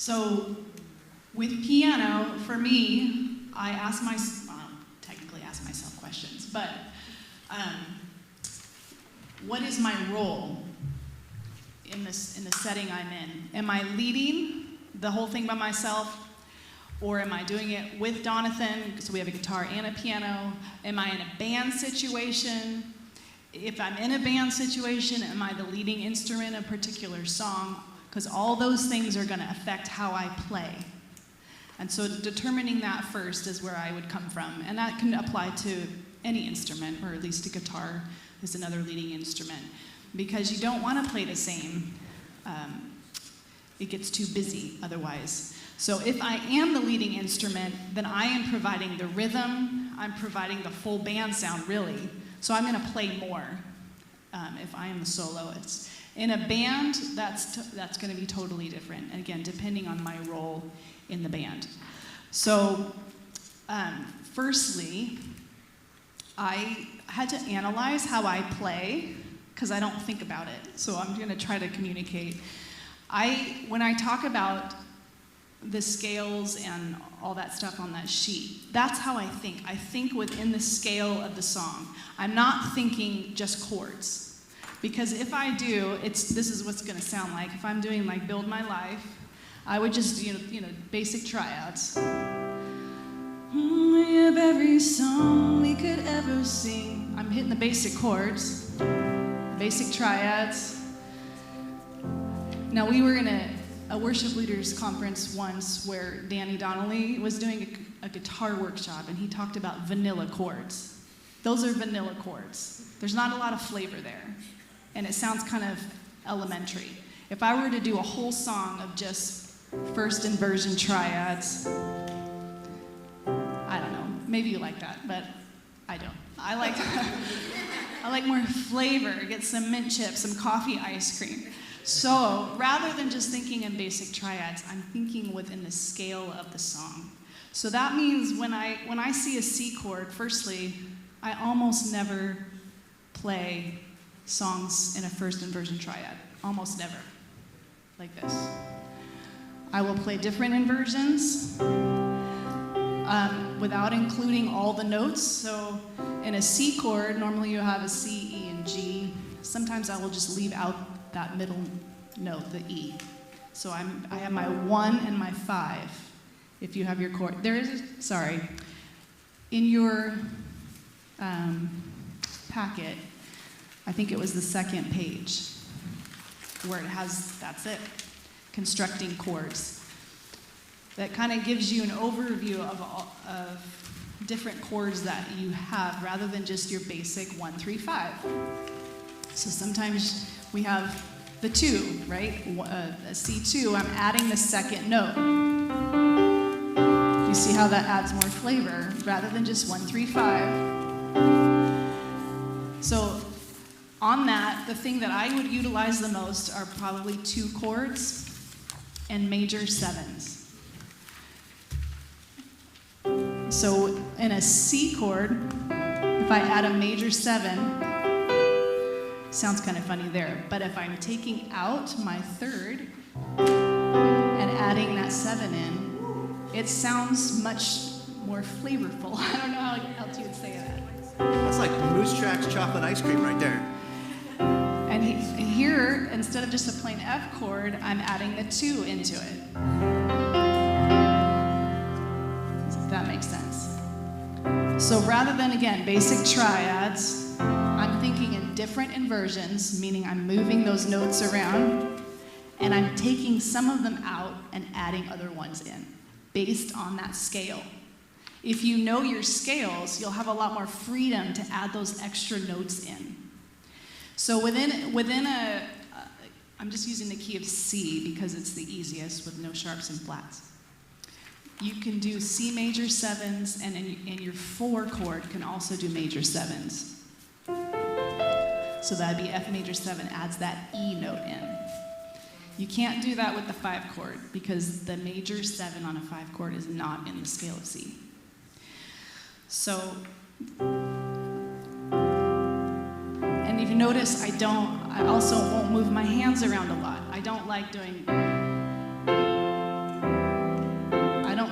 So with piano, for me, I ask myself, well, I don't technically ask myself questions, but what is my role in the setting I'm in? Am I leading the whole thing by myself? Or am I doing it with Donathan? So we have a guitar and a piano. Am I in a band situation? If I'm in a band situation, am I the leading instrument in a particular song? Because all those things are going to affect how I play. And so determining that first is where I would come from. And that can apply to any instrument, or at least a guitar is another leading instrument. Because you don't want to play the same. It gets too busy otherwise. So if I am the leading instrument, then I am providing the rhythm, I'm providing the full band sound, really. So I'm going to play more if I am the soloist. In a band, that's going to be totally different, and again, depending on my role in the band. So firstly, I had to analyze how I play, because I don't think about it. So I'm going to try to communicate. When I talk about the scales and all that stuff on that sheet, that's how I think. I think within the scale of the song. I'm not thinking just chords. Because if I do, this is what's going to sound like. If I'm doing like Build My Life, I would just, basic tryouts. We have every song we could ever sing. I'm hitting the basic chords, basic triads. Now we were in a worship leaders conference once where Danny Donnelly was doing a guitar workshop, and he talked about vanilla chords. Those are vanilla chords. There's not a lot of flavor there, and it sounds kind of elementary. If I were to do a whole song of just first inversion triads, I don't know, maybe you like that, but I don't. I like more flavor, get some mint chips, some coffee ice cream. So rather than just thinking in basic triads, I'm thinking within the scale of the song. So that means when I see a C chord, firstly, I almost never play songs in a first inversion triad. Almost never. Like this. I will play different inversions without including all the notes. So in a C chord, normally you have a C, E, and G. Sometimes I will just leave out that middle note, the E. So I have my 1 and my 5. If you have your chord, in your packet, I think it was the second page where it has, that's it, constructing chords. That kind of gives you an overview of different chords that you have rather than just your basic 1, 3, 5. So sometimes we have the 2, right? A C2, I'm adding the second note. You see how that adds more flavor rather than just 1, 3, 5. So on that, the thing that I would utilize the most are probably 2 chords and major 7s. So in a C chord, if I add a major 7, sounds kind of funny there, but if I'm taking out my 3rd and adding that 7 in, it sounds much more flavorful. I don't know how else you would say that. That's like Moose Tracks chocolate ice cream right there. And here, instead of just a plain F chord, I'm adding the 2 into it. If that makes sense. So rather than, again, basic triads, I'm thinking in different inversions, meaning I'm moving those notes around, and I'm taking some of them out and adding other ones in, based on that scale. If you know your scales, you'll have a lot more freedom to add those extra notes in. So within I'm just using the key of C because it's the easiest with no sharps and flats. You can do C major 7s, and in your 4 chord can also do major 7s. So that'd be F major 7 adds that E note in. You can't do that with the 5 chord because the major 7 on a 5 chord is not in the scale of C. So, and if you notice, I also won't move my hands around a lot. I don't like doing,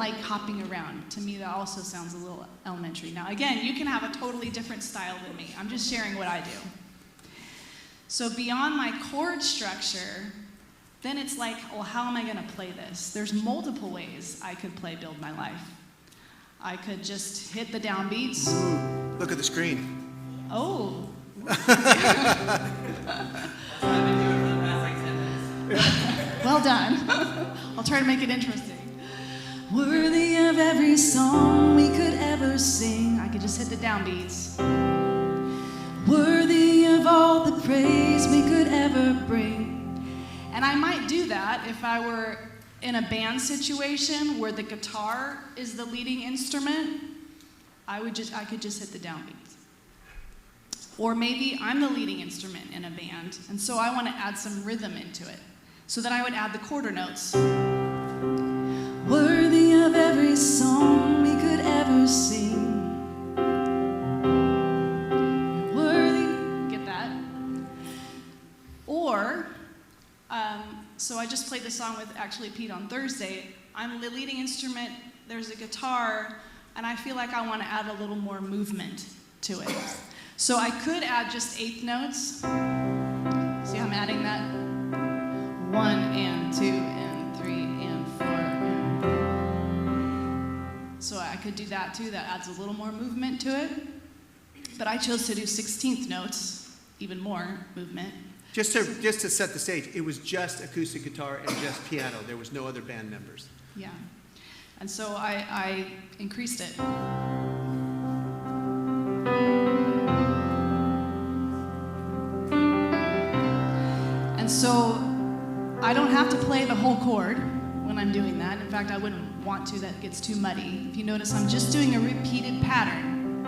like hopping around. To me, that also sounds a little elementary. Now, again, you can have a totally different style than me. I'm just sharing what I do. So beyond my chord structure, then it's like, well, how am I going to play this? There's multiple ways I could play Build My Life. I could just hit the downbeats. Ooh, look at the screen. Oh. Well done. I'll try to make it interesting. Worthy of every song we could ever sing. I could just hit the downbeats. Worthy of all the praise we could ever bring. And I might do that if I were in a band situation where the guitar is the leading instrument. I could just hit the downbeats. Or maybe I'm the leading instrument in a band, and so I want to add some rhythm into it. So then I would add the quarter notes. Worthy of every song we could ever sing. Worthy, get that? Or, so I just played the song with actually Pete on Thursday. I'm the leading instrument, there's a guitar, and I feel like I want to add a little more movement to it. So I could add just eighth notes. See how I'm adding that? 1 and 2 and 3 and 4. So I could do that too. That adds a little more movement to it. But I chose to do 16th notes, even more movement. Just to set the stage, it was just acoustic guitar and just piano. There was no other band members. Yeah. And so I increased it. So I don't have to play the whole chord when I'm doing that. In fact, I wouldn't want to. That gets too muddy. If you notice, I'm just doing a repeated pattern.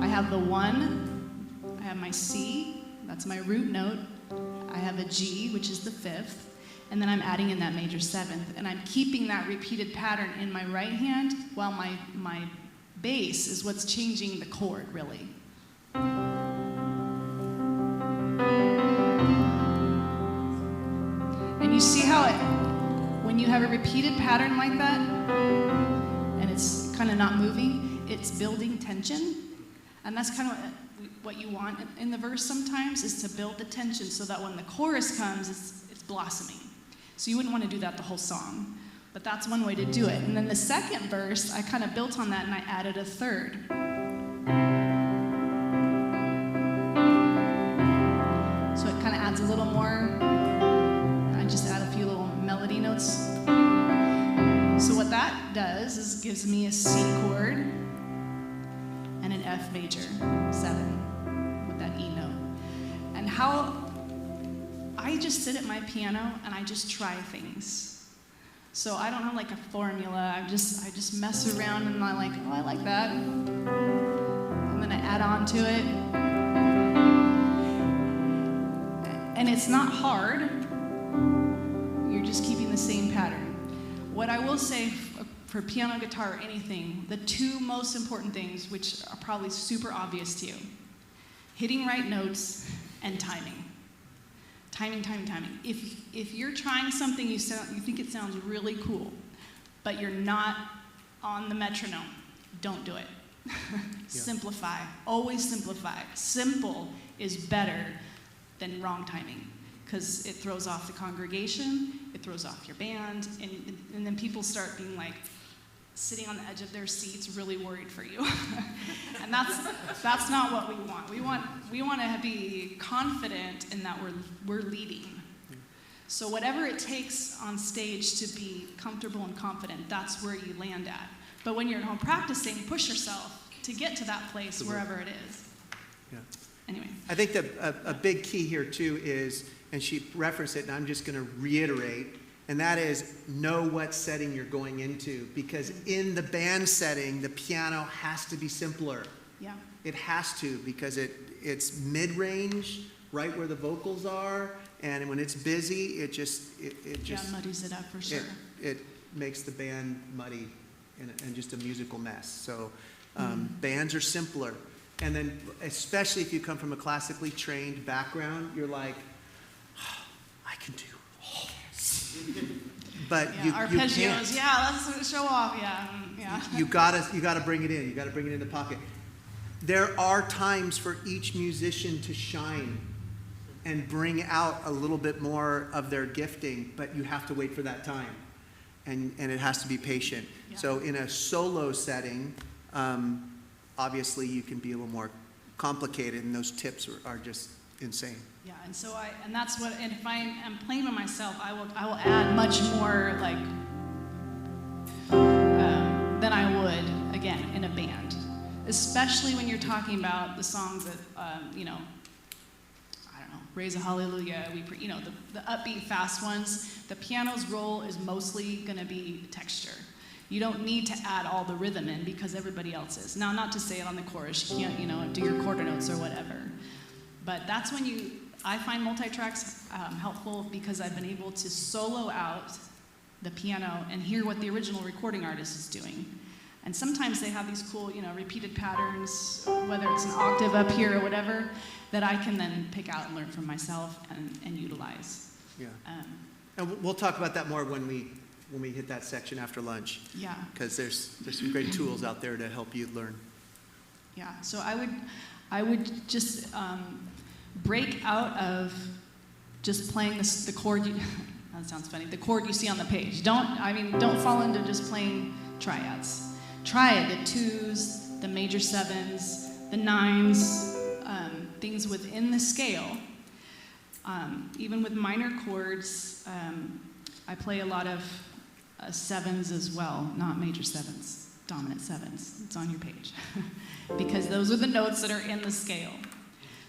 I have the 1, I have my C, that's my root note. I have a G, which is the 5th, and then I'm adding in that major 7th. And I'm keeping that repeated pattern in my right hand while my bass is what's changing the chord, really. And you see how when you have a repeated pattern like that, and it's kind of not moving, it's building tension. And that's kind of what you want in the verse sometimes, is to build the tension so that when the chorus comes, it's blossoming. So you wouldn't want to do that the whole song, but that's one way to do it. And then the second verse, I kind of built on that and I added a third. So it kind of adds a little more. Just add a few little melody notes. So what that does is gives me a C chord and an F major 7 with that E note. And how I just sit at my piano and I just try things. So I don't have like a formula. I just mess around and I like, oh, I like that. And then I add on to it. And it's not hard. You're just keeping the same pattern. What I will say for piano, guitar, or anything, the two most important things, which are probably super obvious to you, hitting right notes and timing. Timing. If you're trying something you think it sounds really cool, but you're not on the metronome, don't do it. Simplify. Always simplify. Simple is better than wrong timing, because it throws off the congregation, it throws off your band, and then people start being like sitting on the edge of their seats, really worried for you. And that's not what we want. We want to be confident in that we're leading. So whatever it takes on stage to be comfortable and confident, that's where you land at. But when you're at home practicing, push yourself to get to that place wherever it is. Yeah. Anyway. I think that a big key here too is, and she referenced it, and I'm just going to reiterate, and that is know what setting you're going into, because in the band setting, the piano has to be simpler. Yeah. It has to, because it's mid-range, right where the vocals are, and when it's busy, it just muddies it up for sure. It makes the band muddy and just a musical mess. So bands are simpler. And then, especially if you come from a classically trained background, you're like, oh, I can do all this. but Yeah, you arpeggios, can't. yeah, let's show off, yeah, yeah. You gotta bring it in. You gotta bring it in the pocket. There are times for each musician to shine and bring out a little bit more of their gifting, but you have to wait for that time, and it has to be patient. Yeah. So in a solo setting, obviously you can be a little more complicated, and those tips are just insane. Yeah, and so and that's what, and if I am playing by myself, I will add much more, like, than I would, again, in a band. Especially when you're talking about the songs that, you know, I don't know, Raise a Hallelujah, you know, the upbeat, fast ones. The piano's role is mostly gonna be texture. You don't need to add all the rhythm in because everybody else is. Now, not to say it on the chorus, you can't, you know, do your quarter notes or whatever. But that's when I find multi-tracks helpful because I've been able to solo out the piano and hear what the original recording artist is doing. And sometimes they have these cool, you know, repeated patterns, whether it's an octave up here or whatever, that I can then pick out and learn from myself and utilize. Yeah. And we'll talk about that more when we hit that section after lunch. Yeah. Because there's some great tools out there to help you learn. Yeah. So I would just break out of just playing the chord. That sounds funny. The chord you see on the page. Don't fall into just playing triads. Try it. The twos, the major sevens, the nines, things within the scale. Even with minor chords, I play a lot of sevens as well, not major sevens, dominant sevens. It's on your page. Because those are the notes that are in the scale.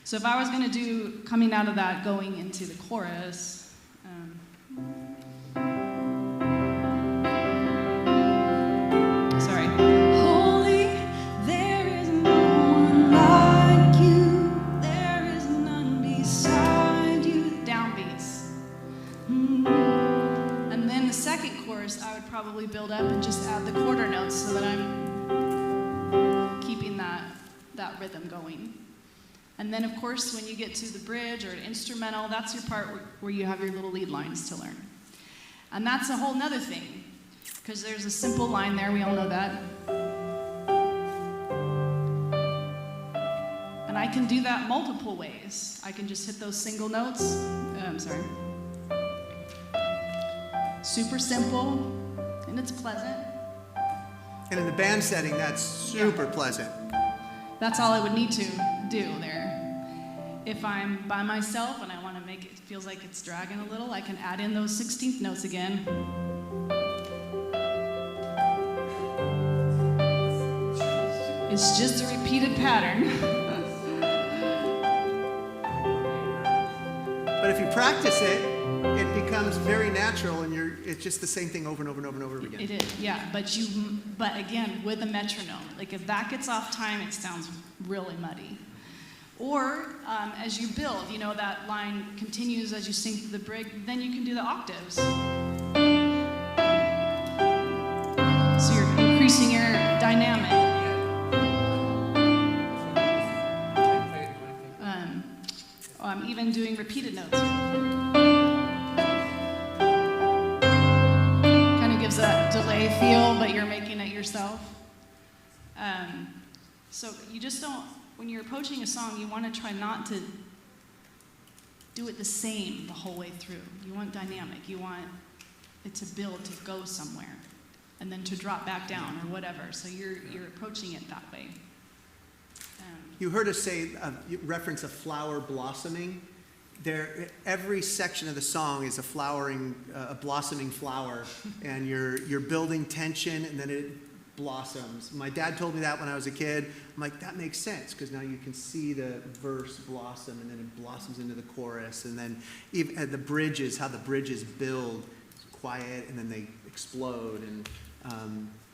So if I was going to do, coming out of that, going into the chorus, sorry. Holy, there is no one like you. There is none beside you. Downbeats. And then the second chorus, I would probably build up and just add the quarter notes so that I'm keeping that rhythm going. And then, of course, when you get to the bridge or an instrumental, that's your part where you have your little lead lines to learn. And that's a whole nother thing, because there's a simple line there, we all know that. And I can do that multiple ways. I can just hit those single notes. Super simple, and it's pleasant. And in the band setting, that's super pleasant. That's all I would need to do there. If I'm by myself and I want to make it feels like it's dragging a little, I can add in those 16th notes again. It's just a repeated pattern. But if you practice it, it becomes very natural, and it's just the same thing over and over and over and over again. It is, yeah. But again, with a metronome, like if that gets off time, it sounds really muddy. Or as you build, you know, that line continues as you sing through the bridge, then you can do the octaves. So you're increasing your dynamic. I'm even doing repeated notes. Kind of gives that delay feel, but you're making it yourself. So you just don't, when you're approaching a song, you want to try not to do it the same the whole way through. You want dynamic. You want it to build, to go somewhere, and then to drop back down or whatever. So you're approaching it that way. You heard us say, reference a flower blossoming. Every section of the song is a blossoming flower, and you're building tension, and then it blossoms. My dad told me that when I was a kid. I'm like, that makes sense, because now you can see the verse blossom, and then it blossoms into the chorus, and then even the bridges, how the bridges build, it's quiet, and then they explode, and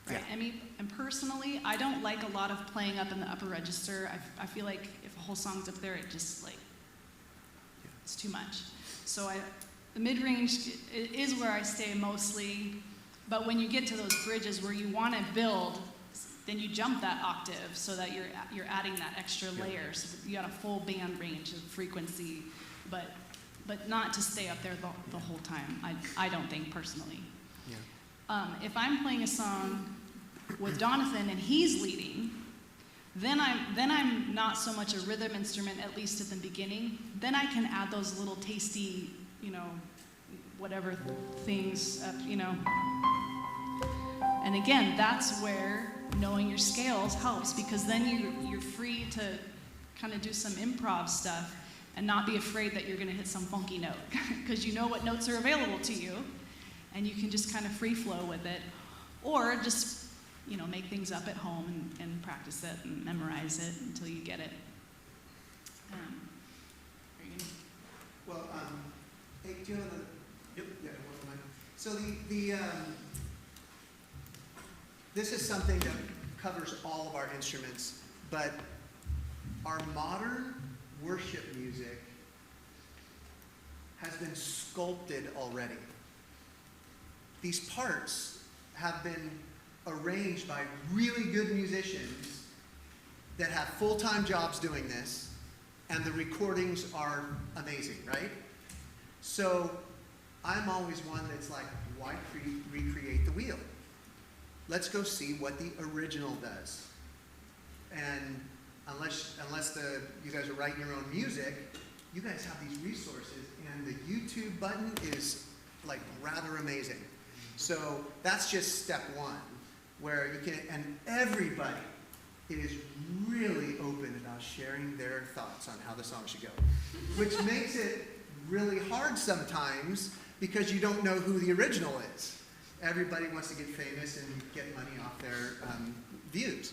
right. I mean, and personally, I don't like a lot of playing up in the upper register. I feel like if a whole song's up there, it just it's too much. So the mid-range is where I stay mostly. But when you get to those bridges where you want to build, then you jump that octave so that you're adding that extra layer. So that you got a full band range of frequency, but not to stay up there the whole time. I don't think personally. If I'm playing a song with Jonathan and he's leading, then I'm not so much a rhythm instrument, at least at the beginning. Then I can add those little tasty, whatever things, And again, that's where knowing your scales helps, because then you're free to kind of do some improv stuff and not be afraid that you're going to hit some funky note, because you know what notes are available to you, and you can just kind of free flow with it, or just make things up at home and practice it and memorize it until you get it. Well, hey, do you have another? Yep. Yeah. So this is something that covers all of our instruments, but our modern worship music has been sculpted already. These parts have been arranged by really good musicians that have full-time jobs doing this, and the recordings are amazing, right? So I'm always one that's like, why recreate the wheel? Let's go see what the original does. And unless you guys are writing your own music, you guys have these resources, and the YouTube button is like rather amazing. So that's just step one, where you can, and everybody is really open about sharing their thoughts on how the song should go, which makes it really hard sometimes because you don't know who the original is. Everybody wants to get famous and get money off their views.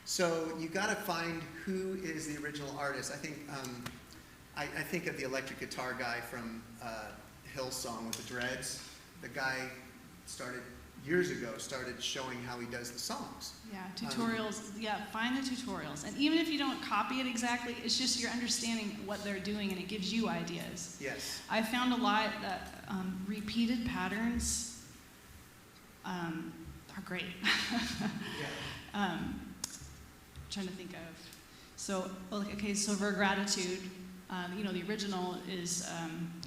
So you got to find who is the original artist. I think of the electric guitar guy from Hillsong with the dreads. The guy years ago started showing how he does the songs. Yeah, tutorials. Find the tutorials. And even if you don't copy it exactly, it's just you're understanding what they're doing, and it gives you ideas. Yes. I found a lot that repeated patterns are great. Yeah. Trying to think of. So for gratitude, the original is,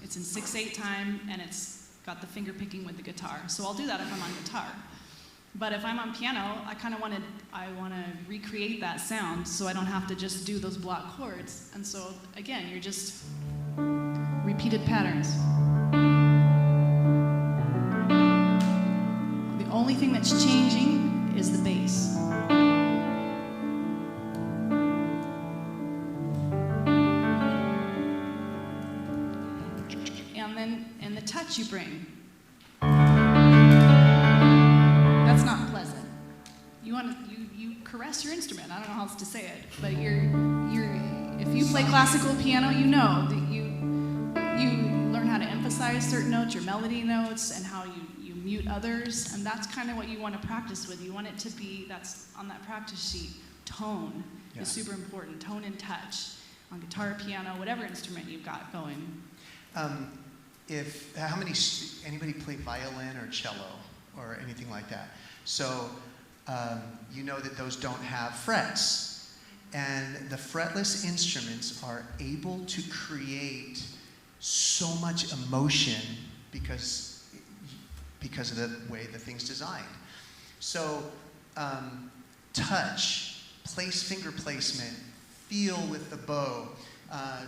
it's in 6/8 time, and it's got the finger picking with the guitar. So I'll do that if I'm on guitar. But if I'm on piano, I want to recreate that sound, so I don't have to just do those block chords. And so again, you're just repeated patterns. The only thing that's changing is the bass. And the touch you bring. That's not pleasant. You caress your instrument. I don't know how else to say it, but if you play classical piano, you know that you learn how to emphasize certain notes, your melody notes, and how you mute others, and that's kind of what you want to practice with. You want it to be, that's on that practice sheet, tone is super important. Tone and touch on guitar, piano, whatever instrument you've got going. Anybody play violin or cello or anything like that? So you know that those don't have frets, and the fretless instruments are able to create so much emotion because of the way the thing's designed. So touch, finger placement, feel with the bow.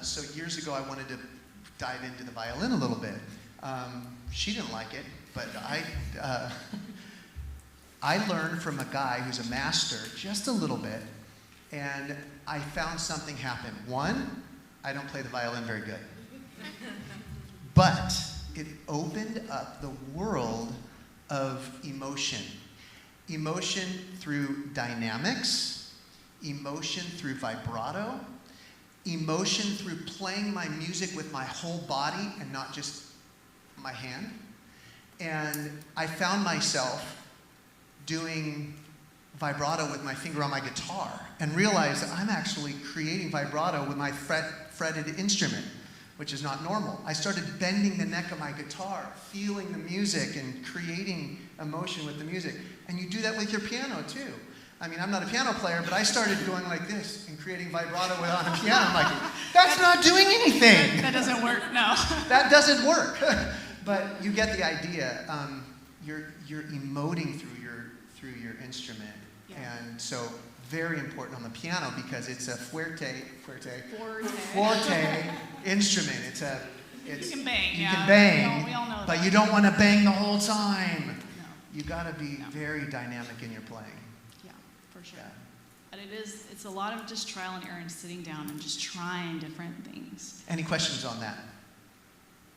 So years ago I wanted to dive into the violin a little bit. She didn't like it, but I learned from a guy who's a master just a little bit, and I found something happen. One, I don't play the violin very good. But it opened up the world of emotion. Emotion through dynamics, emotion through vibrato, emotion through playing my music with my whole body and not just my hand. And I found myself doing vibrato with my finger on my guitar and realized that I'm actually creating vibrato with my fretted instrument, which is not normal. I started bending the neck of my guitar, feeling the music and creating emotion with the music. And you do that with your piano too. I mean, I'm not a piano player, but I started going like this and creating vibrato on a piano. I'm like, that's not doing anything. That doesn't work, no. That doesn't work. But you get the idea. you're emoting through your instrument. Yeah. And so very important on the piano because it's a forte instrument. You can bang. You Yeah. can bang, We all know but that. you don't want to bang the whole time. No. You got to be No. very dynamic in your playing. Yeah, for sure. Yeah. And it's a lot of just trial and error and sitting down and just trying different things. Any questions on that?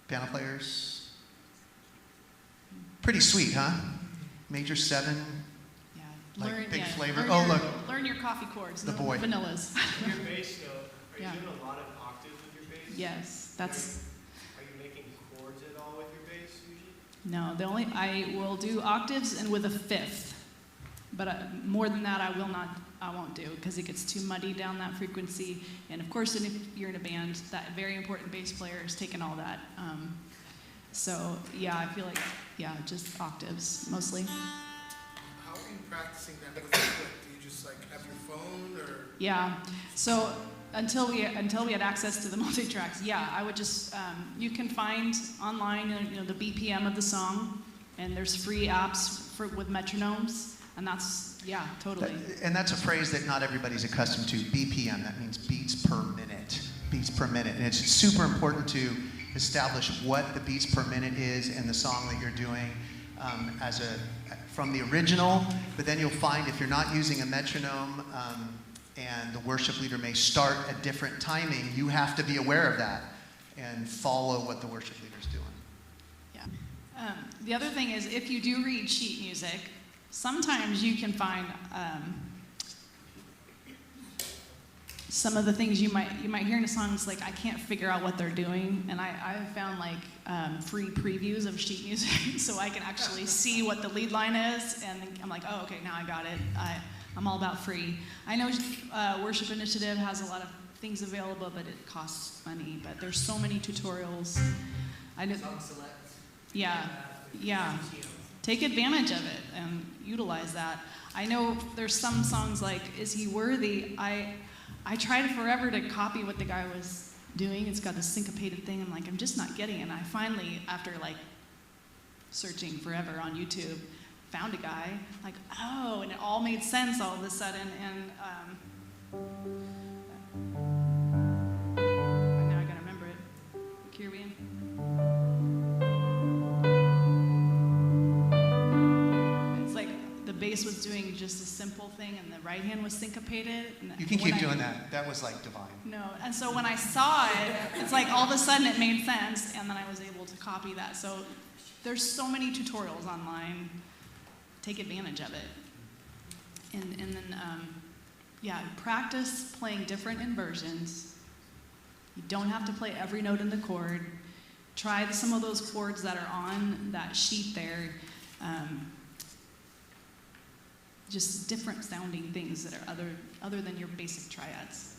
Piano players? Pretty sweet, huh? Major 7. Yeah. Like big flavor. Learn Oh, your, look. Learn your coffee chords. The no boy. Vanillas. Your bass though, are Yeah. you doing a lot of octaves with your bass? Yes, that's Are you making chords at all with your bass usually? no. I will do octaves and with a fifth, but more than that I won't do because it gets too muddy down that frequency. And of course, if you're in a band, that very important bass player is taking all that. So yeah, I feel like just octaves mostly. How are you practicing that with the click? Do you just like have your phone or? Yeah. So until we had access to the multi-tracks, I would just you can find online the BPM of the song, and there's free apps with metronomes, and that's totally. And that's a phrase that not everybody's accustomed to. BPM, that means beats per minute. Beats per minute. And it's super important to establish what the beats per minute is in the song that you're doing from the original. But then you'll find if you're not using a metronome and the worship leader may start at different timing, you have to be aware of that and follow what the worship leader's doing. Yeah. The other thing is if you do read sheet music, sometimes you can find some of the things you might hear in a song. It's like I can't figure out what they're doing, and I've found like free previews of sheet music, so I can actually see what the lead line is, and I'm like, oh, okay, now I got it. I'm all about free. I know Worship Initiative has a lot of things available, but it costs money. But there's so many tutorials. I know. Yeah. Take advantage of it and utilize that. I know there's some songs like "Is He Worthy?" I tried forever to copy what the guy was doing. It's got this syncopated thing. I'm like, I'm just not getting it. And I finally, after like searching forever on YouTube, found a guy. Like, oh, and it all made sense all of a sudden. And now I gotta remember it. Kirby. Bass was doing just a simple thing, and the right hand was syncopated. And You can keep doing that. That was like divine. No, and so when I saw it, it's like all of a sudden it made sense, and then I was able to copy that. So there's so many tutorials online. Take advantage of it. And then, practice playing different inversions. You don't have to play every note in the chord. Try some of those chords that are on that sheet there. Just different sounding things that are other than your basic triads.